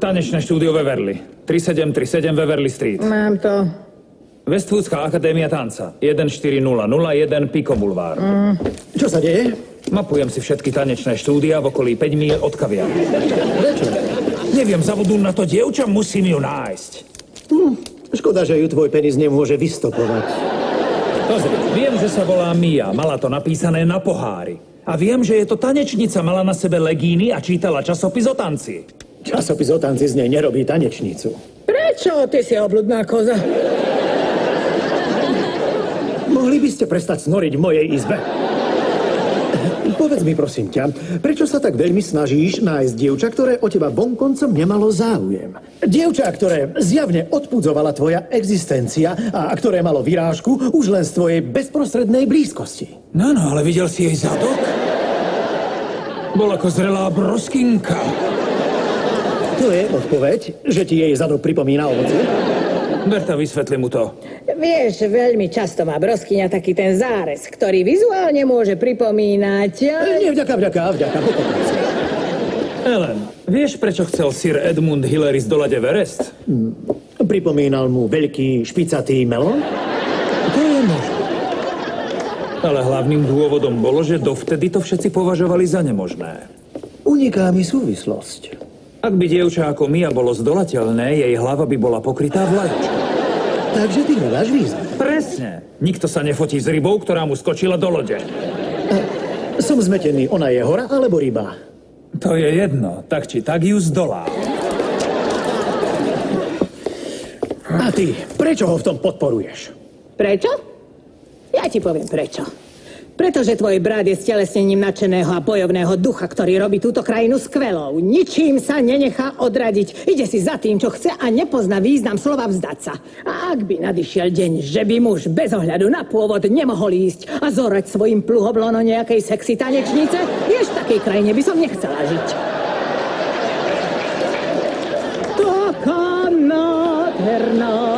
Tanečné štúdio Beverly. 3737 Beverly Street. Mám to. Westwoodská akadémia tanca. 14001 Pico Boulevard. Čo sa deje? Mapujem si všetky tanečné štúdia v okolí 5 míľ od kaviarne. Prečo? Neviem, zabudnú na to dievča, musím ju nájsť. Škoda, že ju tvoj penis nemôže vystopovať. Pozri, viem, že sa volá Mia. Mala to napísané na pohári. A viem, že je to tanečnica, mala na sebe legíny a čítala časopis o tanci. Časopis o tanci z nej nerobí tanečnicu. Prečo? Ty si obludná koza. Mohli by ste prestať snoriť v mojej izbe? Povedz mi, prosím ťa, prečo sa tak veľmi snažíš nájsť dievča, ktoré o teba vonkoncom nemalo záujem? Dievča, ktoré zjavne odpudzovala tvoja existencia a ktoré malo vyrážku už len z tvojej bezprostrednej blízkosti. No, ale videl si jej zadok? Bol ako zrelá broskinka. To je odpoveď, že ti jej zadok pripomína ovocie? Berta, vysvetli mu to. Vieš, veľmi často má broskyňa taký ten zárez, ktorý vizuálne môže pripomínať... Nie, vďaka, pokojne. Ellen, vieš, prečo chcel Sir Edmund Hillary zdolať Everest? Pripomínal mu veľký špicatý melón? To je možné. Ale hlavným dôvodom bolo, že dovtedy to všetci považovali za nemožné. Uniká mi súvislosť. Ak by dievča ako Mia bolo zdolateľné, jej hlava by bola pokrytá vlajčkou. Takže ty hľadáš výzvu. Presne. Nikto sa nefotí s rybou, ktorá mu skočila do lode. Som zmetený, ona je hora alebo ryba? To je jedno. Tak či tak ju zdolá. A ty, prečo ho v tom podporuješ? Prečo? Ja ti poviem prečo. Pretože tvoj brat je stelesnením nadšeného a bojovného ducha, ktorý robí túto krajinu skvelou. Ničím sa nenechá odradiť. Ide si za tým, čo chce a nepozná význam slova vzdať sa. A ak by nadišiel deň, že by muž bez ohľadu na pôvod nemohol ísť a zorať svojim pluhoblono nejakej sexy tanečnice, vieš, v takej krajine by som nechcela žiť. Taká nádherná